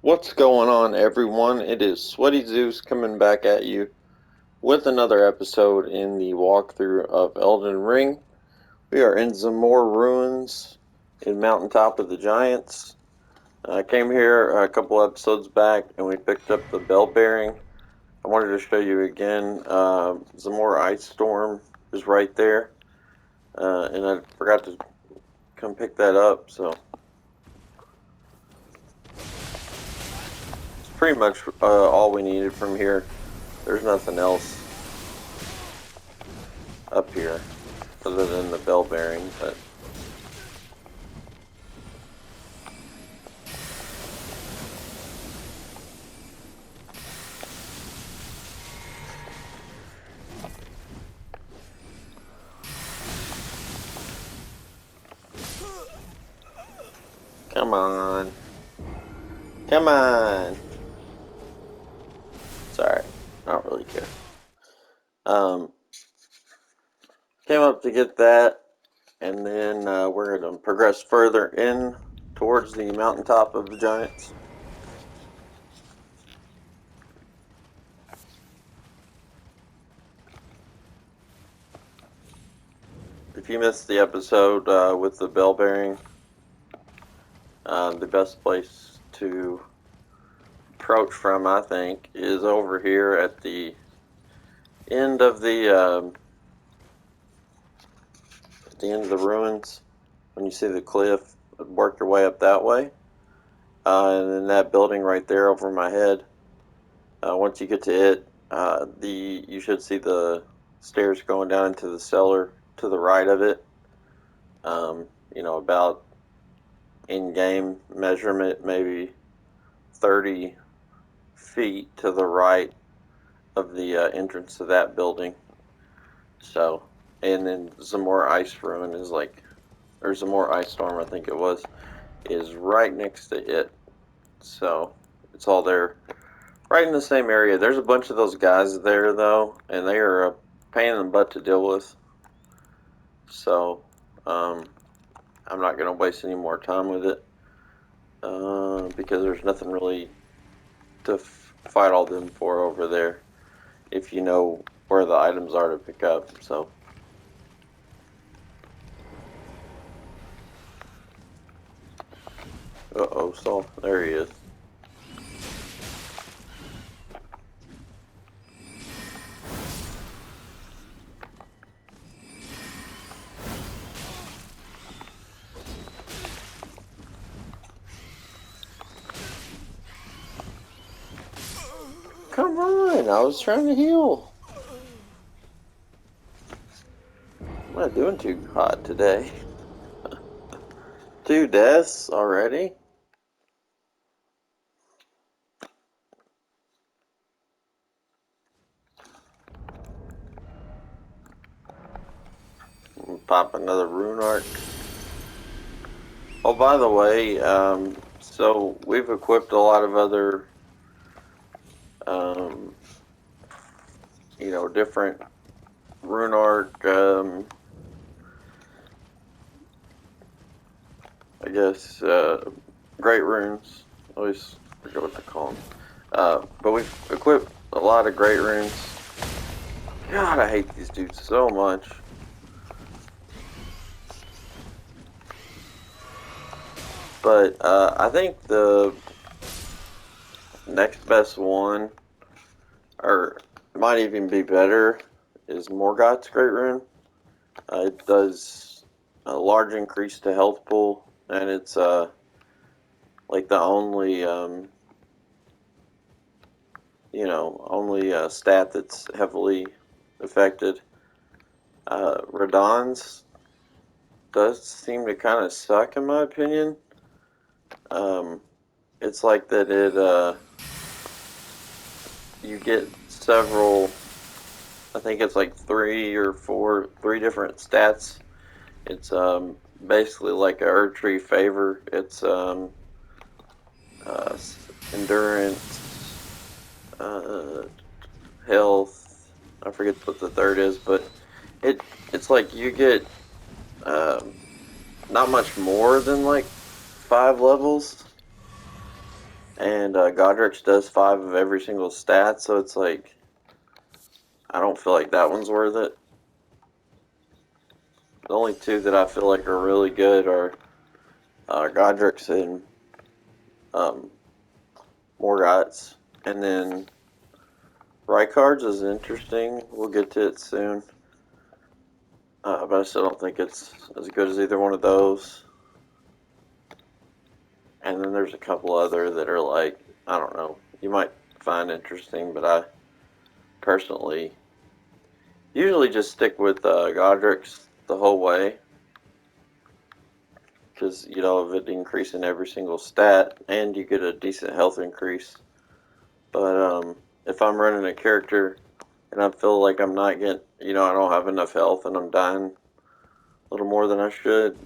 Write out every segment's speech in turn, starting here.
What's going on, everyone? It is Sweaty Zeus coming back at you with another episode in the walkthrough of Elden Ring. We are in some more ruins in Mountaintop of the Giants. I came here a couple episodes back and we picked up the bell bearing. I wanted to show you again. Zamor Ice Storm is right there, and I forgot to come pick that up, so pretty much all we needed from here. There's nothing else up here other than the bell bearing, but come on. Come on. Sorry, I don't really care. Came up to get that, and then we're going to progress further in towards the mountaintop of the giants. If you missed the episode with the bell bearing, the best place to approach from, I think, is over here at the end of the ruins. When you see the cliff, work your way up that way, and then that building right there over my head. Once you get to it, you should see the stairs going down into the cellar to the right of it. About in-game measurement, maybe 30 feet to the right of the entrance to that building. So, and then some more ice ruin is or some more ice storm, I think it was, is right next to it. So, it's all there, right in the same area. There's a bunch of those guys there, though, and they are a pain in the butt to deal with. So, I'm not going to waste any more time with it, because there's nothing really to fight all them for over there, if you know where the items are to pick up. So, so there he is. Come on, I was trying to heal. I'm not doing too hot today. 2 deaths already? Pop another rune arc. Oh, by the way, so we've equipped a lot of other, different rune arc, I guess, great runes. I always forget what to call them. But we've equipped a lot of great runes. God, I hate these dudes so much. But I think the next best one, or might even be better, is Morgoth's Great Rune. It does a large increase to health pool, and it's like the only stat that's heavily affected. Radahn's does seem to kind of suck in my opinion. It's like that you get several, I think it's like 3 different stats. It's basically like a Erdtree favor. It's endurance, health, I forget what the third is, but it's like you get not much more than like 5 levels, And Godric's does 5 of every single stat, so it's like, I don't feel like that one's worth it. The only 2 that I feel like are really good are Godric's and Morgott's. And then Rykard's is interesting. We'll get to it soon. But I still don't think it's as good as either one of those. And then there's a couple other that are like, I don't know, you might find interesting, but I personally usually just stick with Godric's the whole way. Because, you know, of it increasing every single stat, and you get a decent health increase. But if I'm running a character and I feel like I'm not getting, you know, I don't have enough health and I'm dying a little more than I should,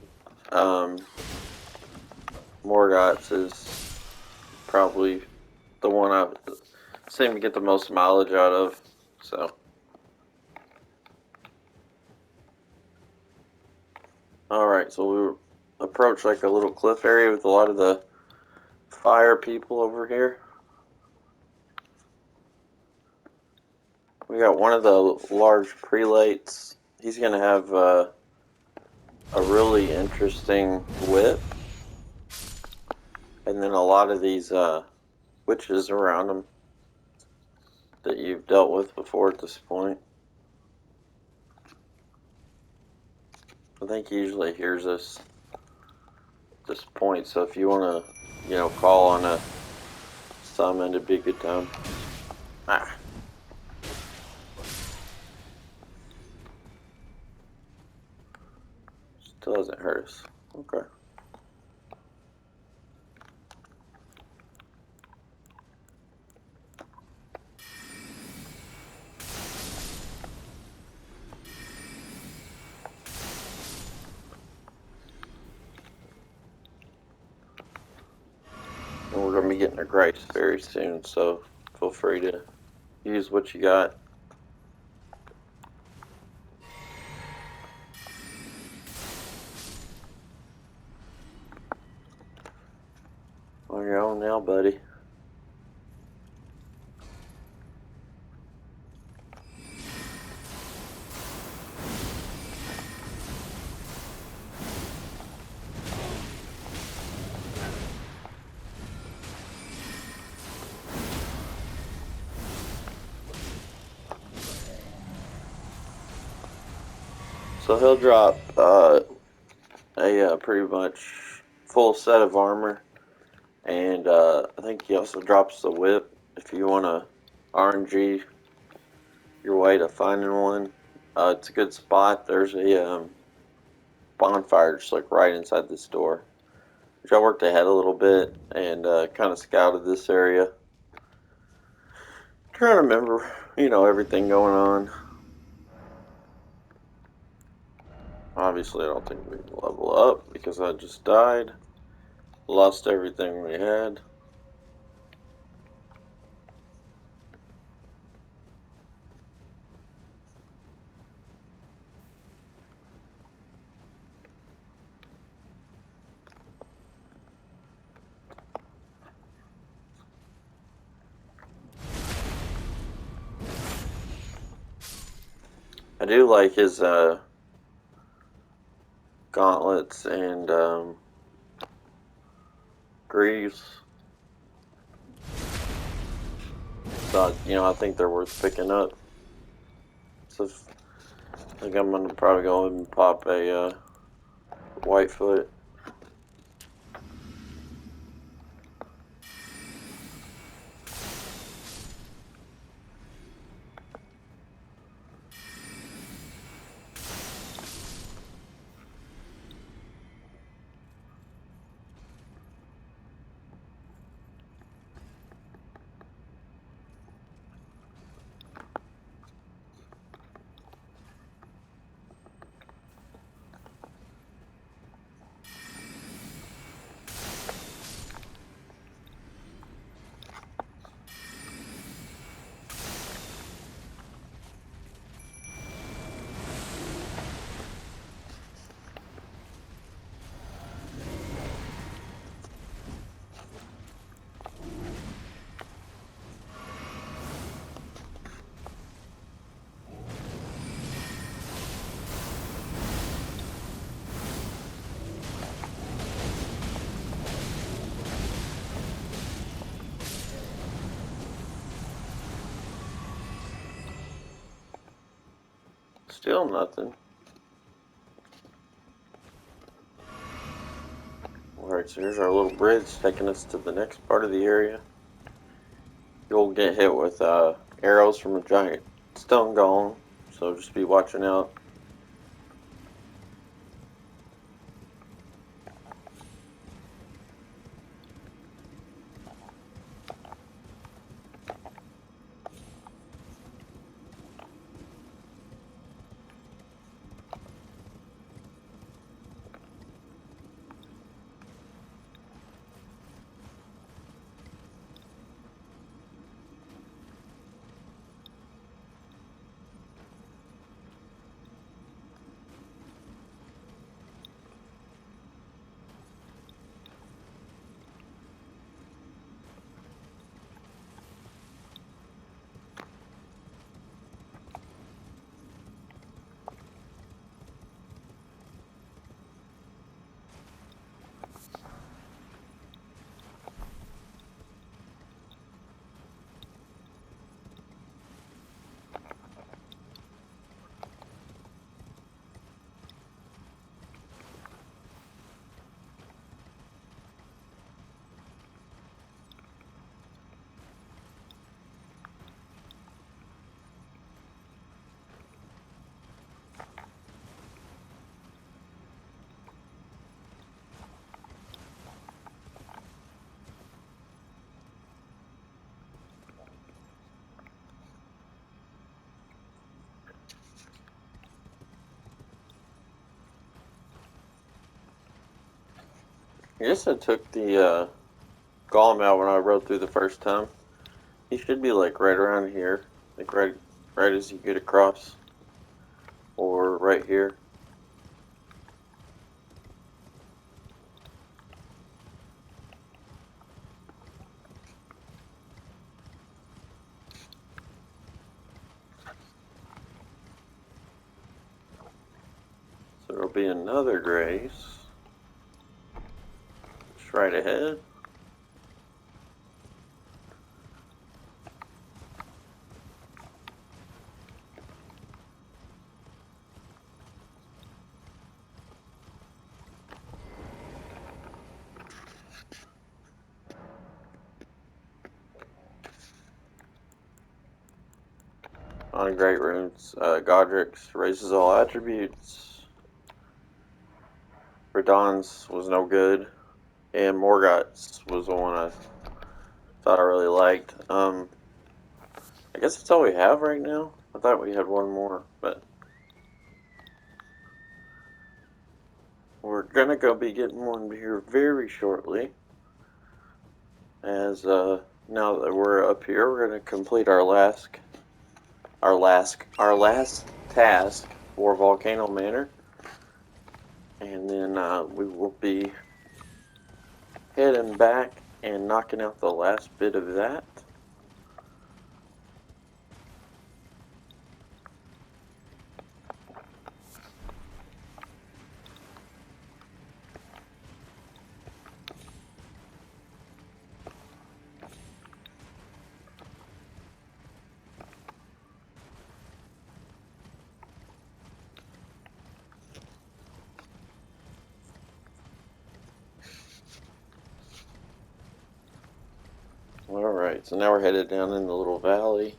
Morgott's is probably the one I seem to get the most mileage out of. So, alright, so we approach like a little cliff area with a lot of the fire people over here. We got one of the large prelates. He's going to have a really interesting whip. And then a lot of these witches around him that you've dealt with before at this point. I think he usually hears us at this point, so if you want to, you know, call on a summon, it'd be a good time. Ah. Still doesn't hurt us. Okay. And we're going to be getting a grace very soon, so feel free to use what you got. On your own now, buddy. So he'll drop a pretty much full set of armor, and I think he also drops the whip if you want to RNG your way to finding one. It's a good spot. There's a bonfire just like right inside this door, which I worked ahead a little bit and kind of scouted this area. Trying to remember, you know, everything going on. Obviously, I don't think we can level up because I just died. Lost everything we had. I do like his gauntlets and greaves. So, you know, I think they're worth picking up. So I think I'm gonna probably go and pop a Whitefoot. Still nothing. Alright, so here's our little bridge taking us to the next part of the area. You'll get hit with arrows from a giant stone golem, so just be watching out. I guess I took the golem out when I rode through the first time. He should be like right around here, like right as you get across, or right here. So there'll be another grace just right ahead. On Great Runes, Godric's raises all attributes. Radon's was no good, and Morgott's was the one I thought I really liked. I guess that's all we have right now. I thought we had one more, but we're gonna go be getting one here very shortly. As now that we're up here, we're gonna complete our last task for Volcano Manor, and then we will be heading back and knocking out the last bit of that. Alright, so now we're headed down in the little valley.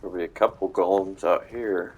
There'll be a couple golems out here.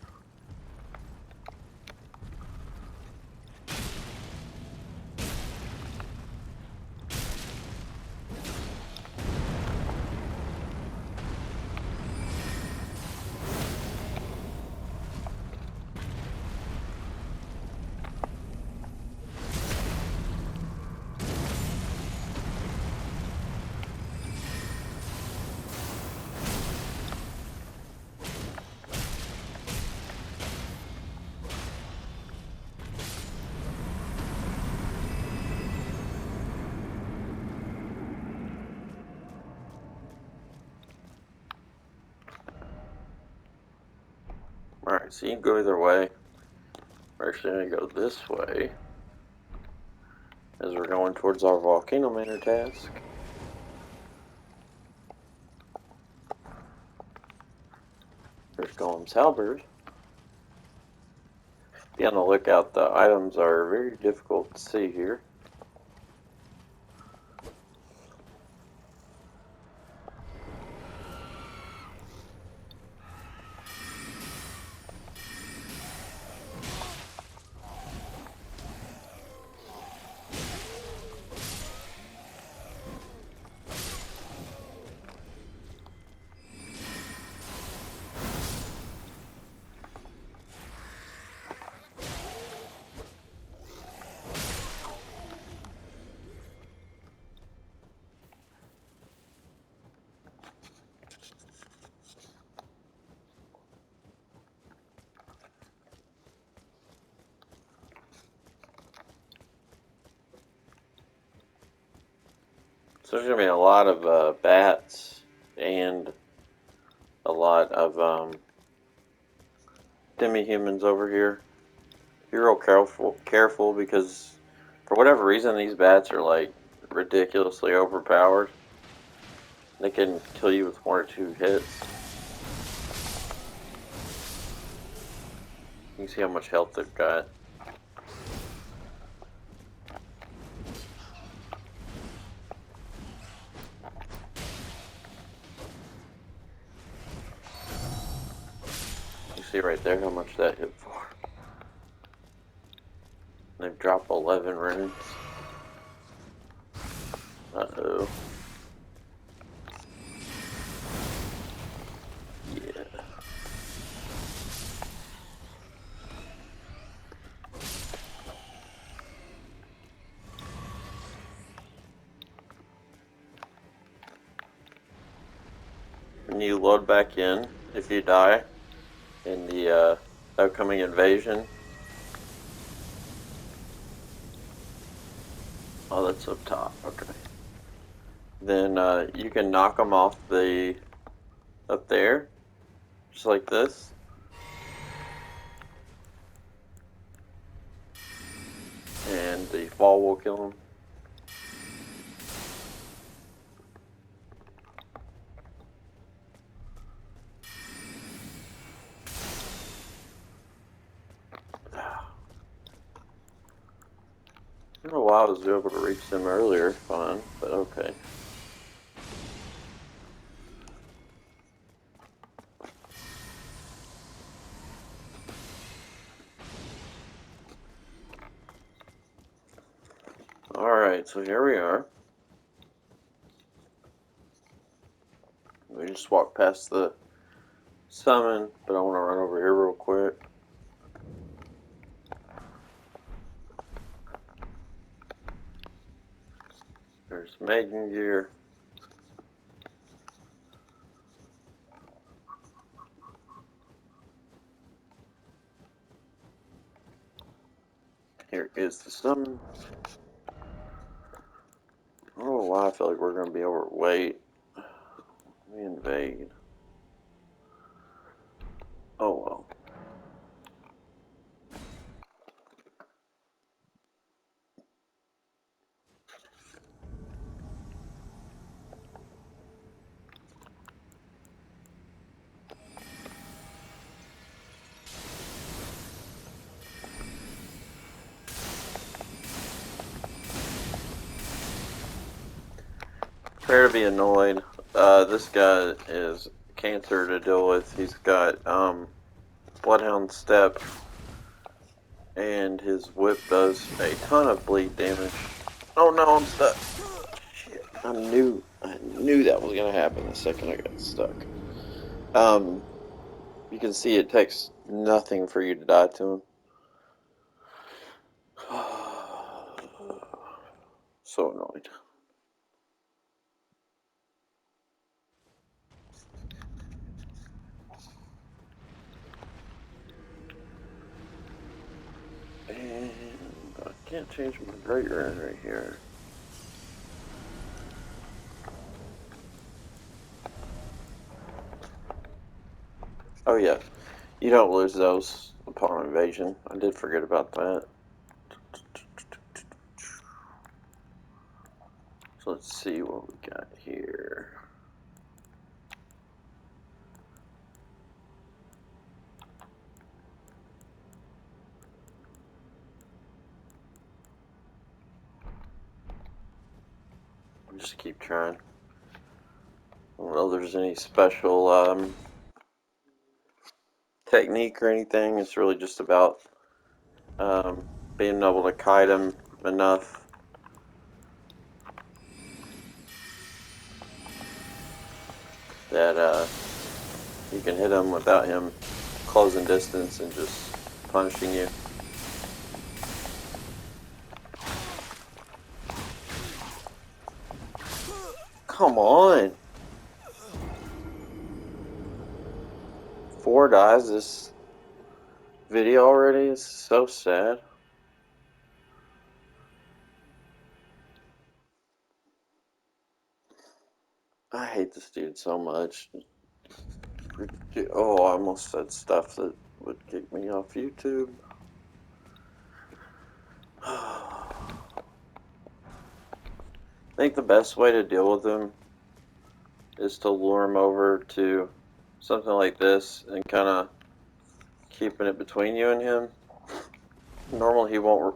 Alright, so you can go either way. We're actually going to go this way as we're going towards our Volcano Manor task. there's Golem's halberd. Be on the lookout, the items are very difficult to see here. So there's going to be a lot of bats and a lot of demi-humans over here. Be real careful because for whatever reason these bats are like ridiculously overpowered. They can kill you with 1 or 2 hits. You can see how much health they've got. You see right there how much that hit for. They've dropped 11 runes. Uh-oh. Yeah. When you load back in, if you die in the upcoming invasion. Oh, that's up top. Okay. Then you can knock them off the up there, just like this. And the fall will kill them. I don't know why I was able to reach them earlier, fine, but okay. Alright, so here we are. We just walked past the summon, but I want to run over here real quick. There's maiden gear. Here is the summon. I don't know why I feel like we're going to be overweight. Let me invade. Oh well. Prepare to be annoyed. This guy is cancer to deal with. He's got Bloodhound Step, and his whip does a ton of bleed damage. Oh no, I'm stuck. Shit, I knew that was gonna happen the second I got stuck. You can see it takes nothing for you to die to him. So annoyed. And I can't change my great run right here. Oh yeah, you don't lose those upon invasion. I did forget about that. So let's see what we got here. just keep trying. I don't know if there's any special technique or anything. It's really just about being able to kite him enough that you can hit him without him closing distance and just punishing you. Come on! 4 dies this video already? It's so sad. I hate this dude so much. Oh, I almost said stuff that would kick me off YouTube. I think the best way to deal with him is to lure him over to something like this and kind of keeping it between you and him. Normally he won't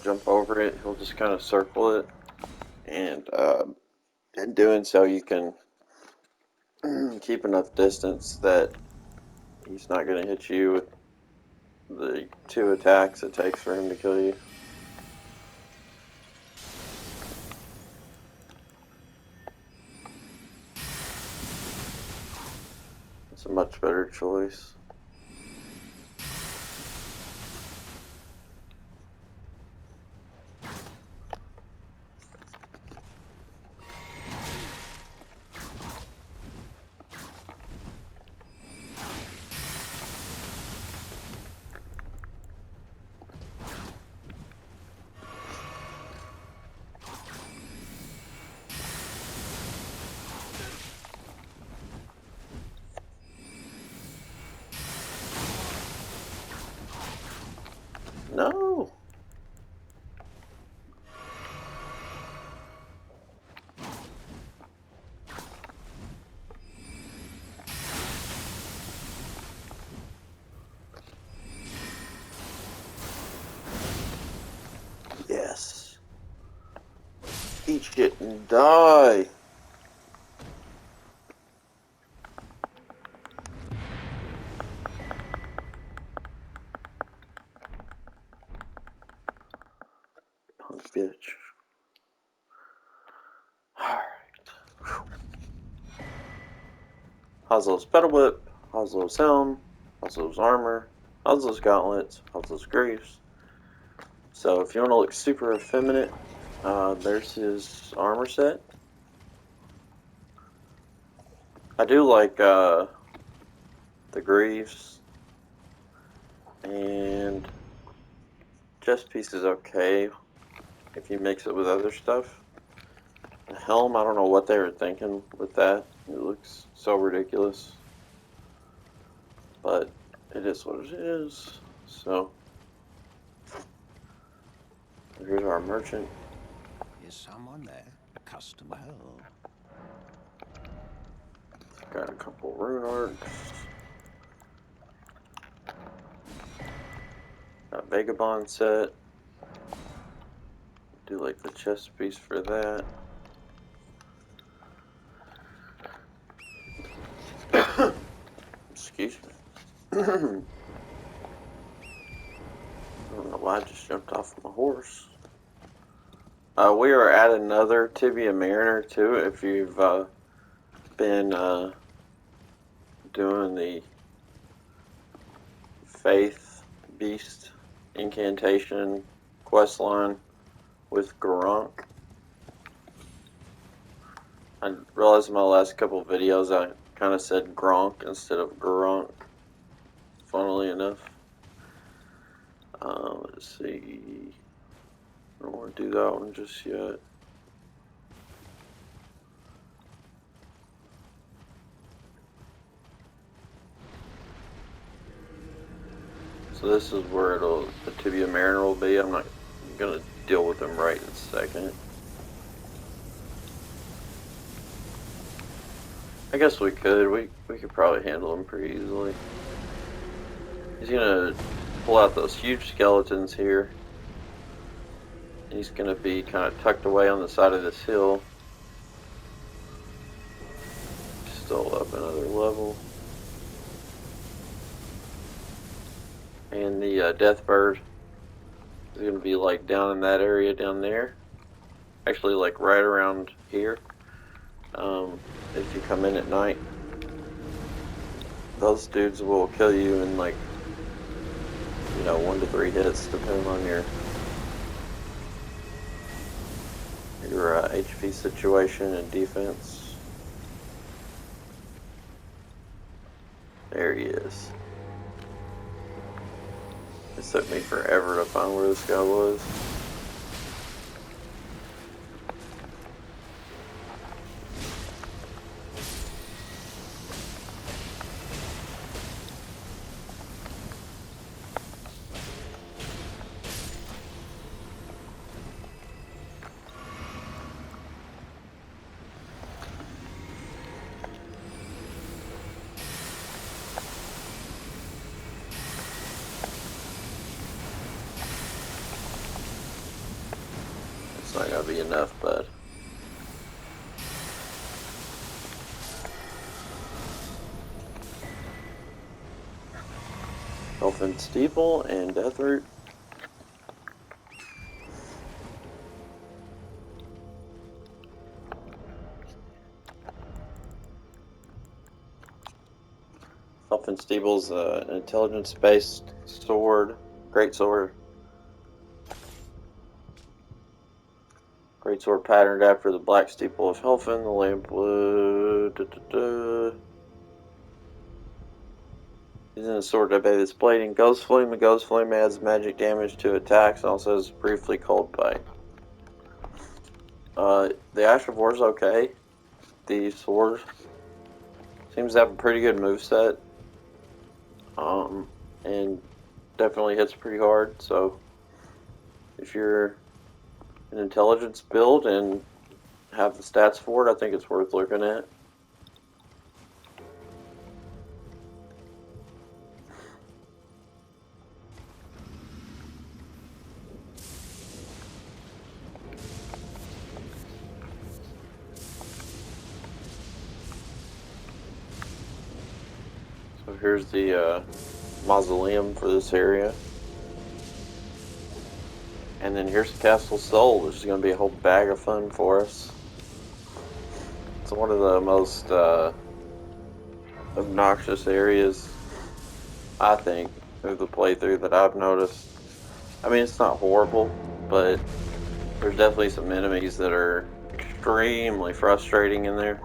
jump over it. He'll just kind of circle it, and in doing so you can keep enough distance that he's not going to hit you with the 2 attacks it takes for him to kill you. It's a much better choice. No! Yes! Eat shit and die! Punk bitch. Alright. Oslo's pedal whip, Oslo's helm, Oslo's armor, Oslo's gauntlets, Oslo's greaves. So if you want to look super effeminate, there's his armor set. I do like the greaves, and chest piece is okay if you mix it with other stuff. The helm, I don't know what they were thinking with that. It looks so ridiculous, but it is what it is. So here's our merchant. Is someone there? A customer? Got a couple rune arcs. Got Vagabond set. Do like the chest piece for that. Excuse me. I don't know why I just jumped off my horse. We are at another Tibia Mariner too. If you've been doing the Faith Beast Incantation quest line with Gronk. I realized in my last couple of videos I kind of said Gronk instead of Gronk, funnily enough. Let's see. I don't want to do that one just yet. So this is where the Tibia Mariner will be. I'm not going to deal with him right in a second. I guess we could. We could probably handle him pretty easily. He's going to pull out those huge skeletons here. He's going to be kind of tucked away on the side of this hill. still up another level. And the Deathbird is going to be like down in that area down there. Actually, like right around here. If you come in at night, those dudes will kill you in like, 1 to 3 hits, depending on your HP situation and defense. There he is. It took me forever to find where this guy was. It's not gonna be enough, bud. Elfin Steeple and Deathroot. Elfin Steeple's an intelligence-based sword, great sword. Great sword patterned after the Black Steeple of Helfin, the Lampwood. Using a sword to obey this blading Ghost Flame. The Ghost Flame adds magic damage to attacks and also has briefly cold bite. The Ash of War is okay. The sword seems to have a pretty good moveset. And definitely hits pretty hard. So if you're an intelligence build and have the stats for it, I think it's worth looking at. So here's the mausoleum for this area. And then here's Castle Soul, which is going to be a whole bag of fun for us. It's one of the most obnoxious areas, I think, of the playthrough that I've noticed. I mean, it's not horrible, but there's definitely some enemies that are extremely frustrating in there.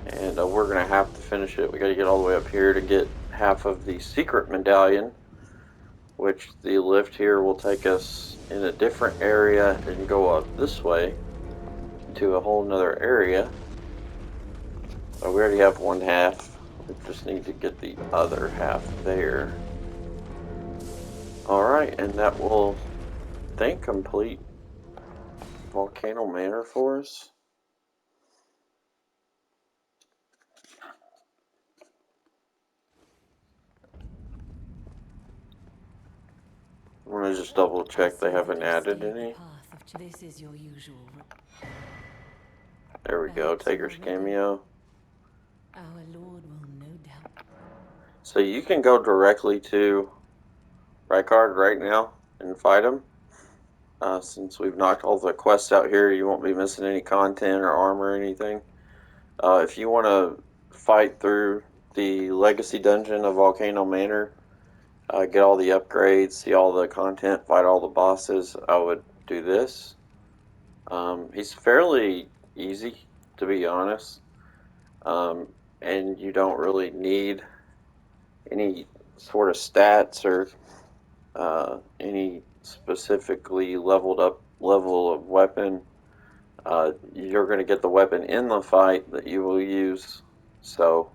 And we're going to have to finish it. We got to get all the way up here to get half of the secret medallion, which the lift here will take us in a different area and go up this way to a whole nother area. So we already have one half. We just need to get the other half there. Alright, and that will, I think, complete Volcano Manor for us. I'm going to just double check they haven't added any. This is your usual. There we go, Taker's cameo. Our Lord will no doubt. So you can go directly to Rykard right now and fight him. Since we've knocked all the quests out here, you won't be missing any content or armor or anything. If you want to fight through the Legacy Dungeon of Volcano Manor, get all the upgrades, see all the content, fight all the bosses, I would do this. He's fairly easy, to be honest. And you don't really need any sort of stats or any specifically leveled up level of weapon. You're going to get the weapon in the fight that you will use. So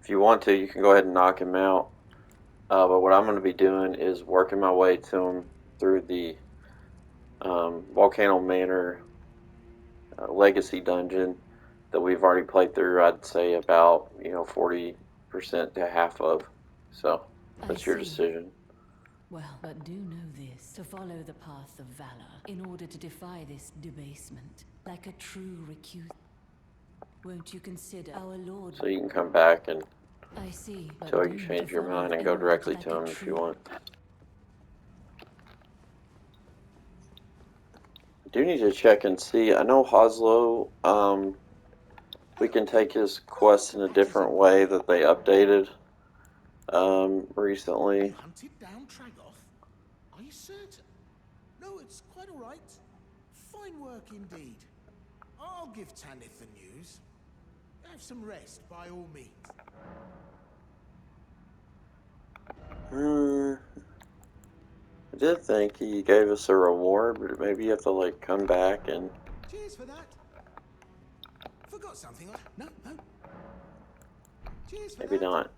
if you want to, you can go ahead and knock him out. But what I'm going to be doing is working my way to him through the Volcano Manor Legacy Dungeon that we've already played through. I'd say about 40% to half of. So that's your decision. Well, but do know this, to follow the path of valor, in order to defy this debasement, like a true recuse. Won't you consider our Lord? So you can come back and I see, but until you doomed change to your follow mind and in go order directly like to a him if you true- want. I do need to check and see. I know Hoslo, we can take his quest in a different way that they updated recently. You hunted down Tragoth? Are you certain? No, it's quite all right. Fine work indeed. I'll give Tanith the news. Have some rest, by all means. I did think he gave us a reward, but maybe you have to like come back and Cheers for that. Forgot something. No, no. Cheers for maybe that. not.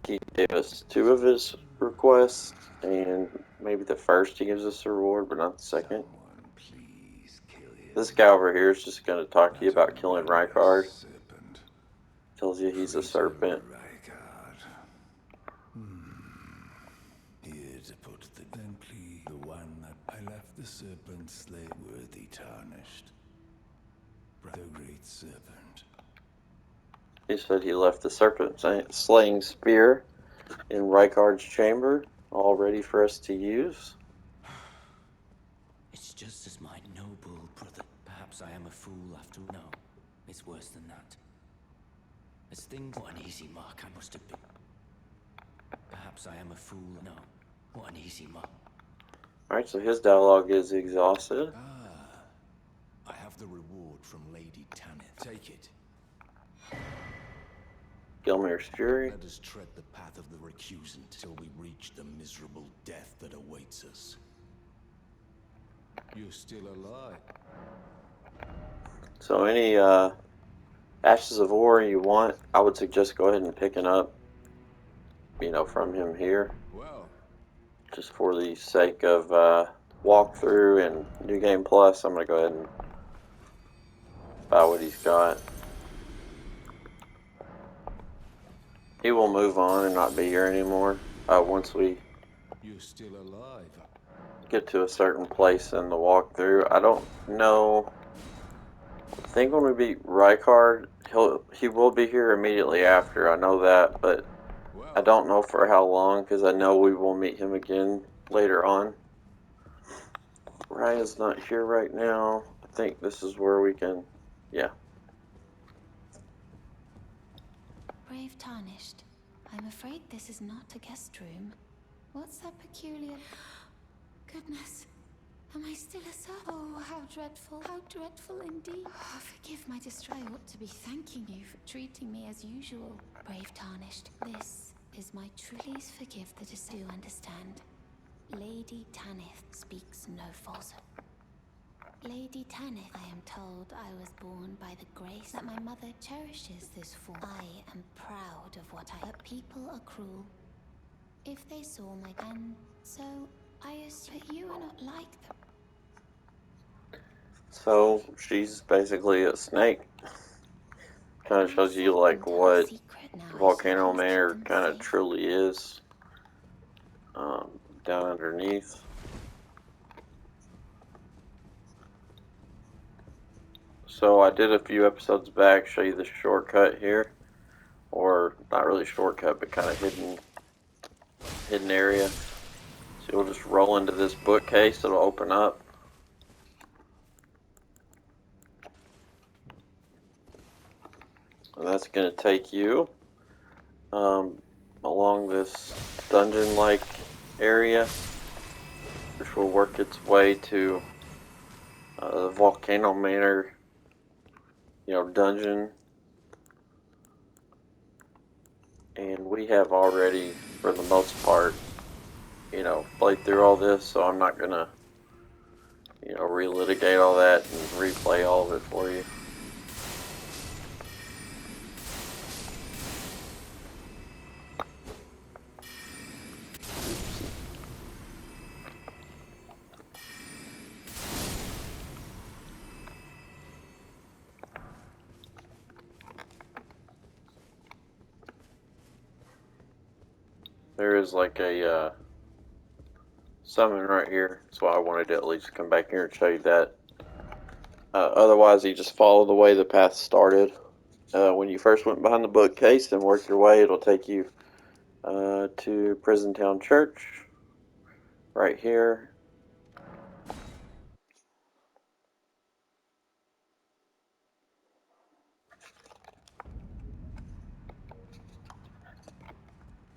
He gave us 2 of his requests, and maybe the first he gives us a reward, but not the second. Someone please kill him. This guy over here is just going to talk to you That about killing horrendous Rykard. serpent. Tells you he's a Traitor serpent. Rykard. Here to put the then please the one that I left the serpent slave worthy tarnished. The great serpent. He said he left the serpent slaying spear in Rykard's chamber, all ready for us to use. It's just as my noble brother. Perhaps I am a fool after all. No, it's worse than that. As things... What an easy mark I must have been. Perhaps I am a fool. No, what an easy mark. Alright, so his dialogue is exhausted. I have the reward from Lady Tanith. Take it. Gilmir's Fury. Let us tread the path of the recusant till we reach the miserable death that awaits us. You're still alive. So any Ashes of War you want, I would suggest go ahead and picking up, from him here. Well, Just for the sake of walkthrough and New Game Plus, I'm going to go ahead and buy what he's got. He will move on and not be here anymore once we you're still alive. get to a certain place in the walkthrough. I don't know. I think when we beat Rykard, he will be here immediately after. I know that, but I don't know for how long because I know we will meet him again later on. Raya's not here right now. I think this is where we can, yeah. Brave Tarnished, I'm afraid this is not a guest room. What's that peculiar... Goodness, am I still a sub? Oh, how dreadful indeed. Oh, forgive my distress. I ought to be thanking you for treating me as usual. Brave Tarnished, this is my true... Please forgive the dis... Do understand. Lady Tanith speaks no falsehood. Lady Tanith, I am told I was born by the grace that my mother cherishes this form. I am proud of what I... But people are cruel. If they saw my... And so, I assume you are not like them. So, she's basically a snake. Kind of shows you, like, what Volcano Manor kind of truly is down underneath. So I did a few episodes back show you the shortcut here, or not really shortcut, but kind of hidden area. So you'll just roll into this bookcase, it'll open up. And that's going to take you along this dungeon-like area, which will work its way to the Volcano Manor, dungeon. And we have already, for the most part, played through all this, so I'm not gonna, relitigate all that and replay all of it for you. There is like a summon right here. That's why I wanted to at least come back here and show you that. Otherwise, you just follow the way the path started. When you first went behind the bookcase and work your way, it'll take you to Prison Town Church right here.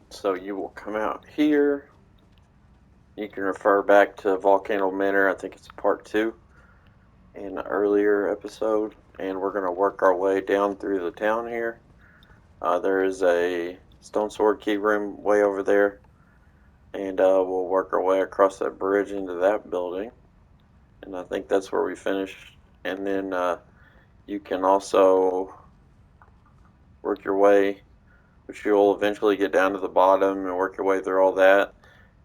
So you will come out here. You can refer back to Volcano Manor. I think it's part 2 in an earlier episode. And we're going to work our way down through the town here. There is a stone sword key room way over there. And we'll work our way across that bridge into that building. And I think that's where we finish. And then you can also work your way, which you'll eventually get down to the bottom and work your way through all that.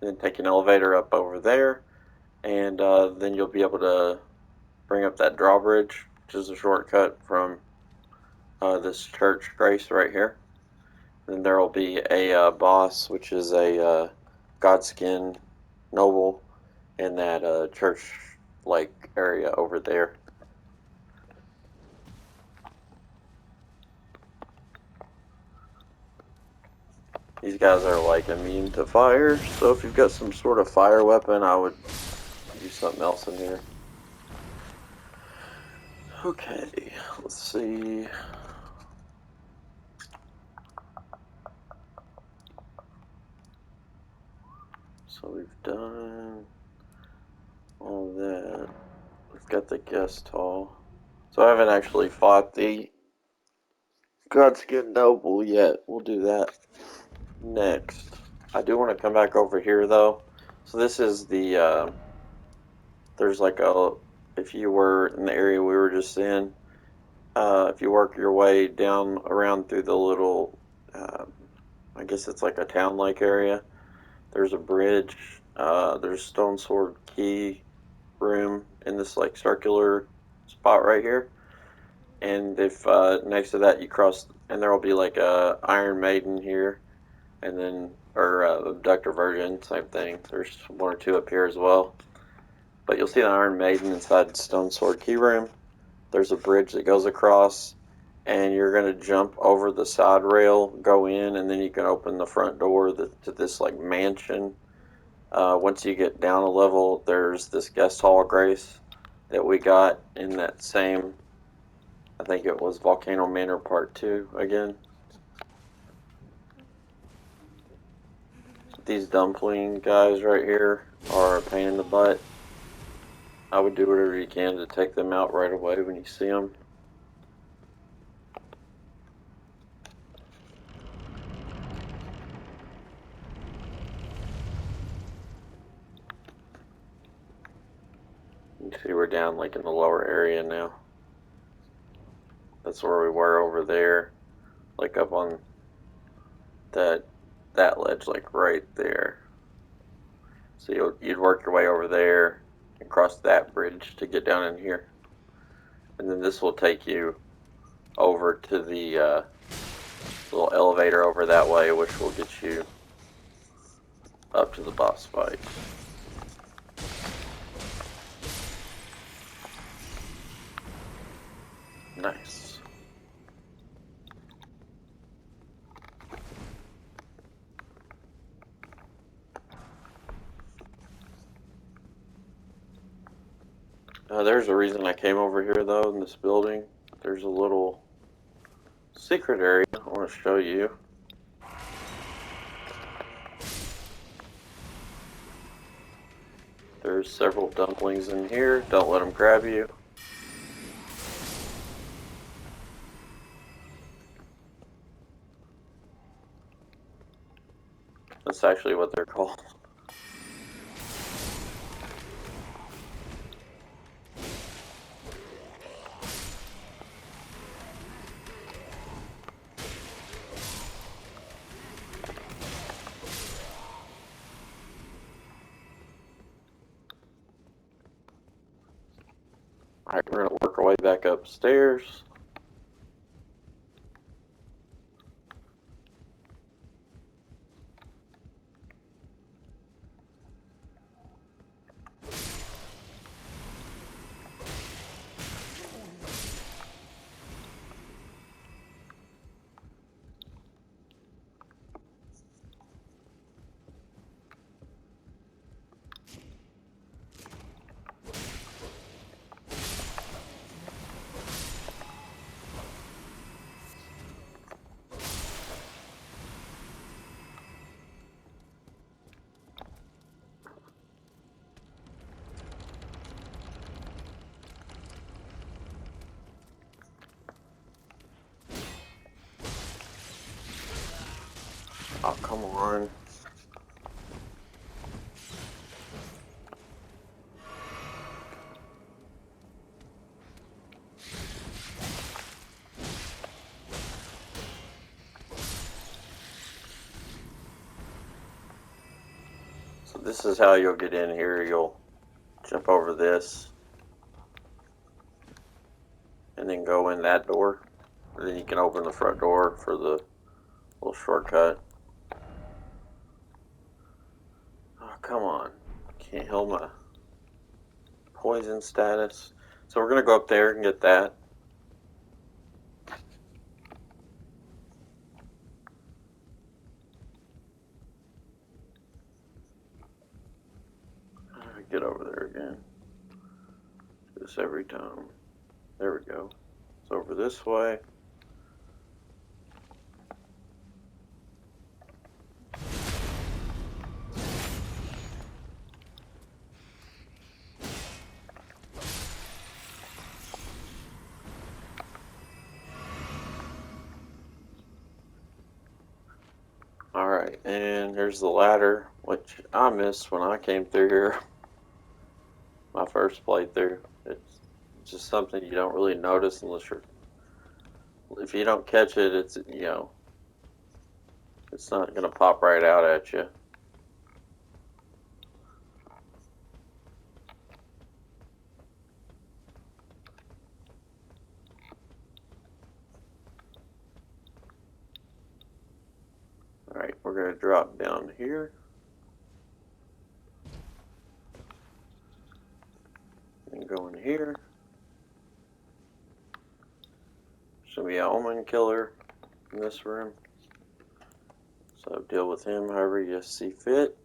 And then take an elevator up over there. And then you'll be able to bring up that drawbridge, which is a shortcut from this church grace right here. Then there will be a boss, which is a Godskin noble in that church-like area over there. These guys are like immune to fire, so if you've got some sort of fire weapon, I would do something else in here. Okay, let's see. So we've done all that. We've got the guest hall. So I haven't actually fought the Godskin Noble yet. We'll do that next. I do want to come back over here though. So this is the, there's like a, if you were in the area we were just in, if you work your way down around through the little, I guess it's like a town-like area, there's a bridge, there's stone sword key room in this like circular spot right here. And if next to that you cross, and there will be like a Iron Maiden here, and then or Abductor Virgin, same thing. There's 1 or 2 up here as well. But you'll see the Iron Maiden inside Stone Sword Key Room. There's a bridge that goes across, and you're gonna jump over the side rail, go in, and then you can open the front door to this like mansion. Once you get down a level, there's this guest hall grace that we got in that same, I think it was Volcano Manor Part 2 again. These dumpling guys right here are a pain in the butt. I would do whatever you can to take them out right away when you see them. You see we're down like in the lower area now. That's where we were over there. Like up on that ledge, like right there. So you'd work your way over there and cross that bridge to get down in here. And then this will take you over to the little elevator over that way, which will get you up to the boss fight. Nice. There's a reason I came over here though in this building. There's a little secret area I want to show you. There's several dumplings in here. Don't let them grab you. That's actually what they're called. Alright, we're going to work our way back upstairs. Oh, come on. So this is how you'll get in here. You'll jump over this and then go in that door. And then you can open the front door for the little shortcut. Oh, come on. Can't heal my poison status. So we're going to go up there and get that. Get over there again. Do this every time. There we go. It's over this way. Alright, and here's the ladder, which I missed when I came through here. My first playthrough. It's just something you don't really notice unless you're... If you don't catch it, it's, you know, it's not going to pop right out at you. Alright, we're going to drop down here. And go in here. Should be an omen killer in this room. So deal with him however you see fit.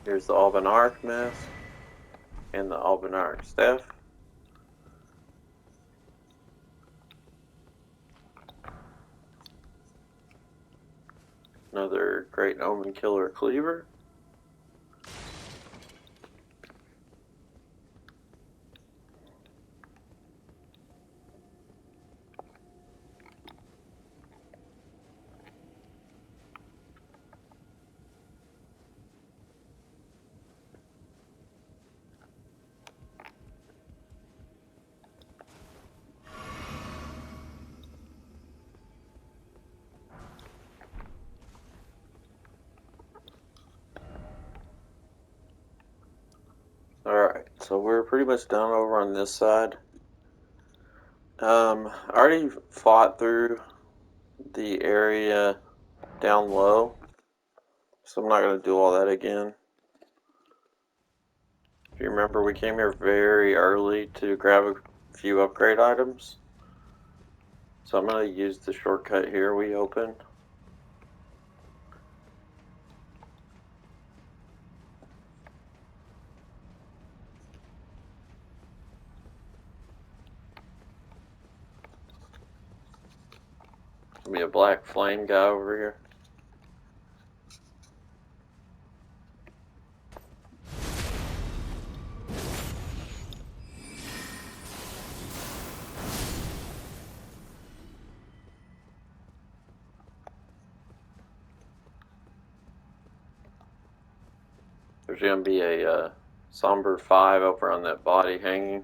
Here's the Albanark mask and the Albanark staff. Another great omen killer cleaver. Alright, so we're pretty much done over on this side. I already fought through the area down low, so I'm not going to do all that again. If you remember, we came here very early to grab a few upgrade items. So I'm going to use the shortcut here we opened. Be a black flame guy over here. There's going to be a somber 5 over on that body hanging.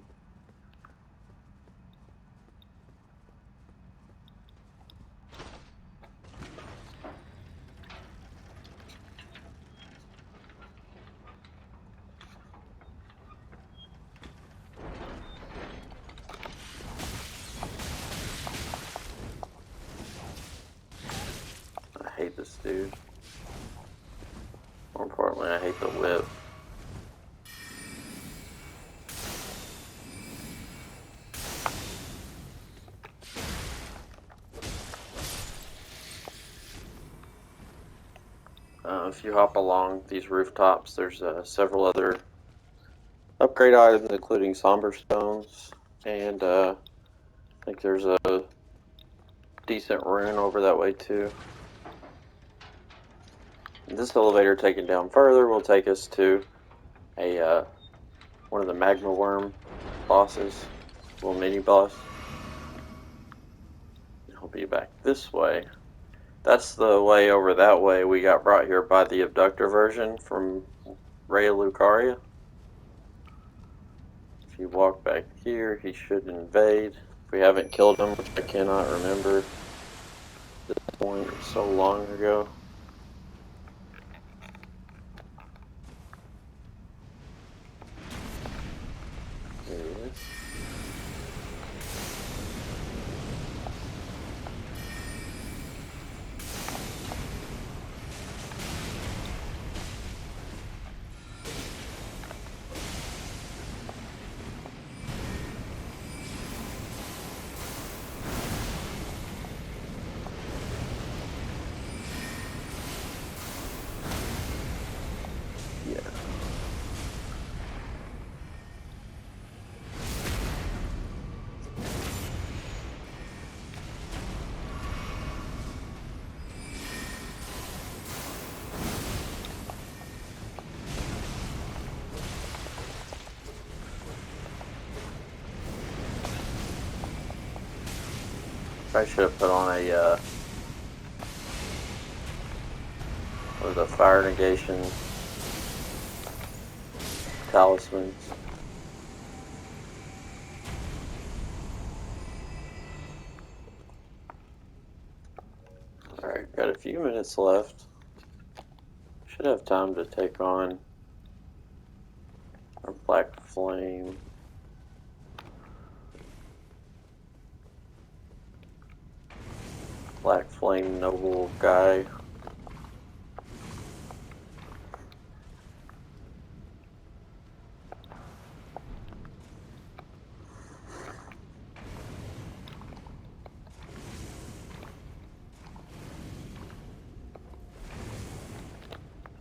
I hate this dude. More importantly, I hate the whip. If you hop along these rooftops, there's several other upgrade items, including somber stones, and I think there's a decent rune over that way too. This elevator taken down further will take us to a one of the Magma Worm bosses, little mini boss. He'll be back this way. That's the way over that way we got brought here by the abductor version from Raya Lucaria. If you walk back here, he should invade. If we haven't killed him, which I cannot remember at this point, it was so long ago. There he is. I should have put on a what was it, fire negation talismans. Alright, got a few minutes left. Should have time to take on our Black Flame. Black Flame Noble guy.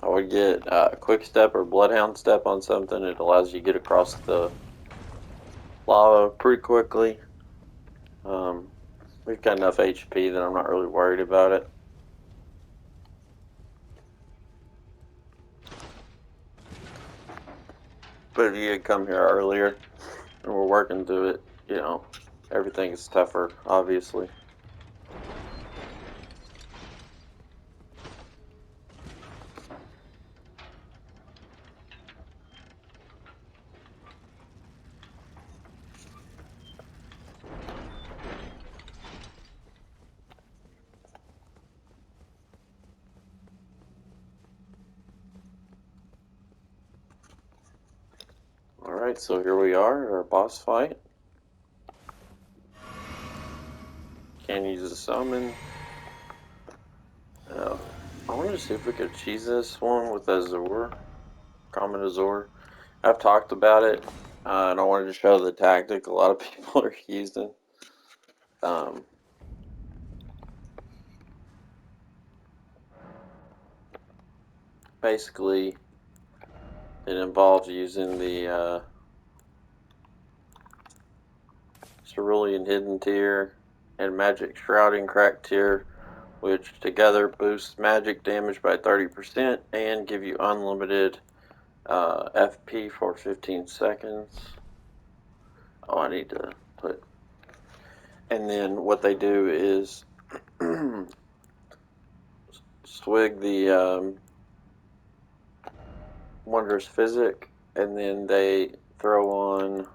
I would get Quick Step or Bloodhound Step on something. It allows you to get across the lava pretty quickly. We've got enough HP that I'm not really worried about it. But if you had come here earlier and we're working through it, you know, everything's tougher, obviously. Alright, so here we are, our boss fight. Can't use a summon. I wanted to see if we could cheese this one with Azure, Common Azure. I've talked about it, and I wanted to show the tactic a lot of people are using. Basically, it involves using the Cerulean Hidden Tier and Magic Shrouding Crack Tier, which together boost magic damage by 30% and give you unlimited FP for 15 seconds. Oh, I need to put... And then what they do is swig the Wondrous Physic, and then they throw on...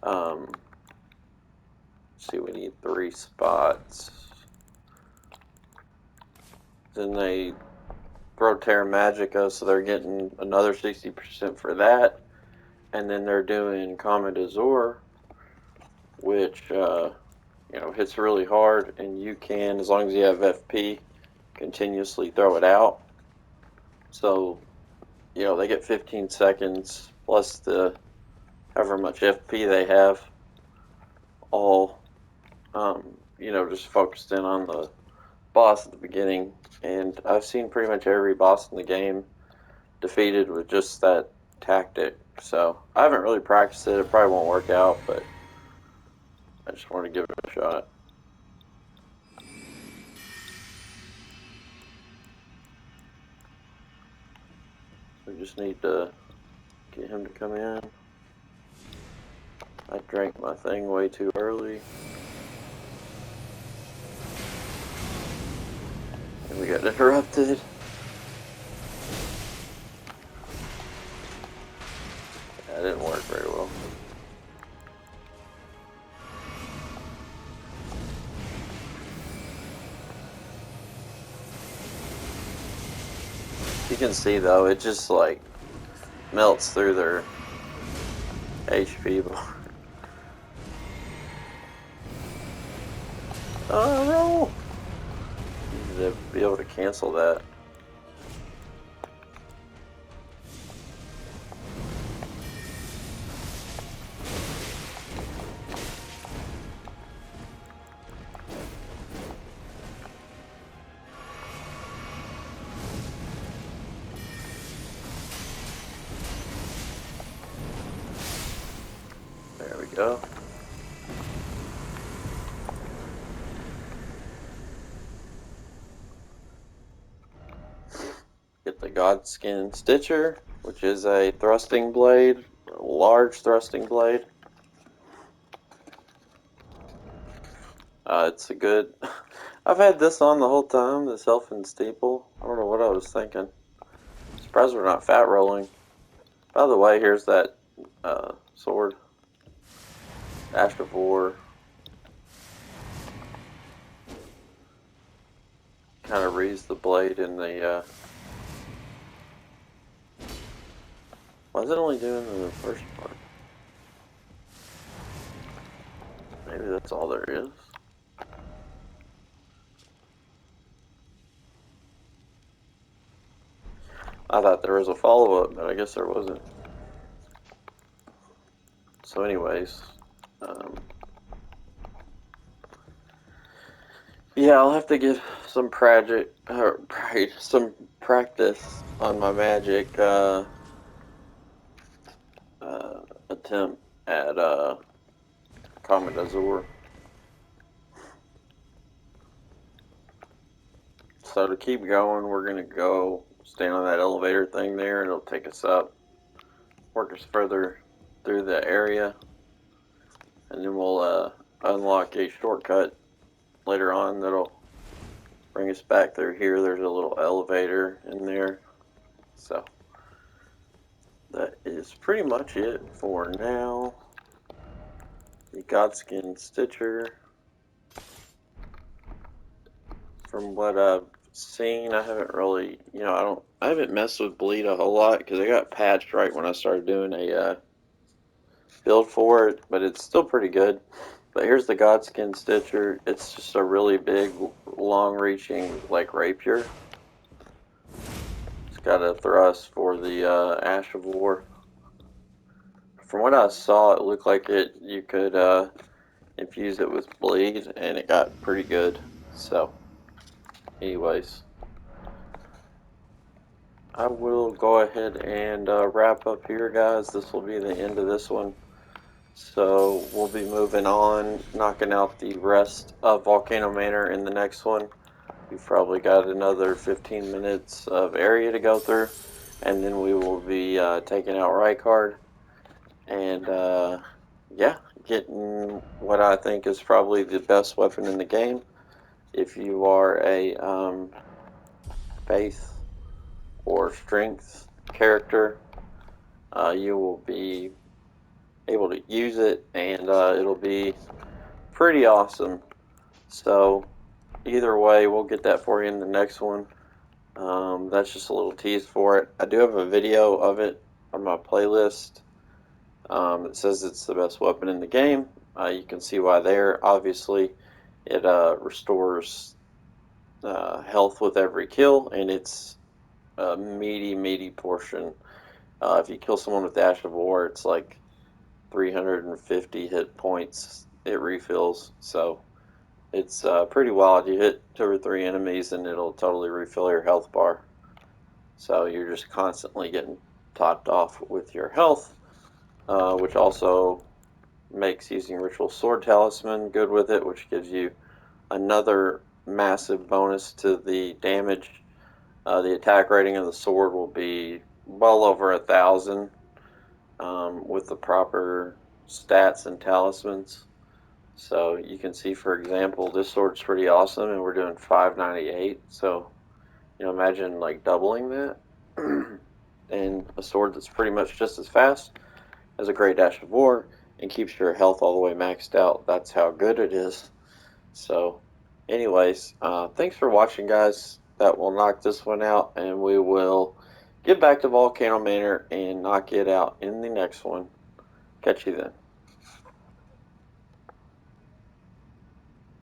let's see, we need 3 spots. Then they throw Terra Magica, so they're getting another 60% for that. And then they're doing Comet Azure, which hits really hard, and you can, as long as you have FP, continuously throw it out. So, they get 15 seconds plus the however much FP they have, all just focused in on the boss at the beginning. And I've seen pretty much every boss in the game defeated with just that tactic. So I haven't really practiced it. It probably won't work out, but I just want to give it a shot. We just need to Get him to come in. I drank my thing way too early. And we got interrupted. That didn't work very well. You can see though, it just like melts through their HP bar. Oh no! You need to be able to cancel that. There we go. Get the Godskin Stitcher, which is a thrusting blade, a large thrusting blade. It's a good... I've had this on the whole time, this Elfin Steeple. I don't know what I was thinking. Surprised we're not fat rolling. By the way, here's that sword. Ash of War. Kind of reads the blade in the... Why is it only doing the first part? Maybe that's all there is. I thought there was a follow-up, but I guess there wasn't. So anyways, yeah, I'll have to get some some practice on my magic attempt at Comet Azure. So to keep going, we're gonna go stand on that elevator thing there, and it'll take us up, work us further through the area, and then we'll unlock a shortcut later on that'll bring us back through here. There's a little elevator in there. So that is pretty much it for now. The Godskin Stitcher. From what I've seen, I haven't really, I haven't messed with bleed a whole lot because I got patched right when I started doing a build for it, but it's still pretty good. But here's the Godskin Stitcher. It's just a really big, long-reaching, like, rapier. It's got a thrust for the Ash of War. From what I saw, it looked like you could infuse it with bleed, and it got pretty good. So, anyways, I will go ahead and wrap up here, guys. This will be the end of this one. So we'll be moving on, knocking out the rest of Volcano Manor in the next one. We've probably got another 15 minutes of area to go through, and then we will be taking out Rykard, and yeah, getting what I think is probably the best weapon in the game. If you are a faith or strength character, you will be able to use it, and it'll be pretty awesome. So either way, we'll get that for you in the next one. That's just a little tease for it. I do have a video of it on my playlist. It says it's the best weapon in the game. You can see why there. Obviously, it restores health with every kill, and it's a meaty portion. If you kill someone with Ash of War, it's like 350 hit points it refills. So it's pretty wild. You hit 2 or 3 enemies and it'll totally refill your health bar. So you're just constantly getting topped off with your health, which also makes using Ritual Sword Talisman good with it, which gives you another massive bonus to the damage. The attack rating of the sword will be well over 1,000. with the proper stats and talismans. So you can see, for example, this sword's pretty awesome, and we're doing 598. So imagine like doubling that, and a sword that's pretty much just as fast, has a great dash of war, and keeps your health all the way maxed out. That's how good it is. So, anyways, thanks for watching, guys. That will knock this one out, and we will get back to Volcano Manor and knock it out in the next one. Catch you then.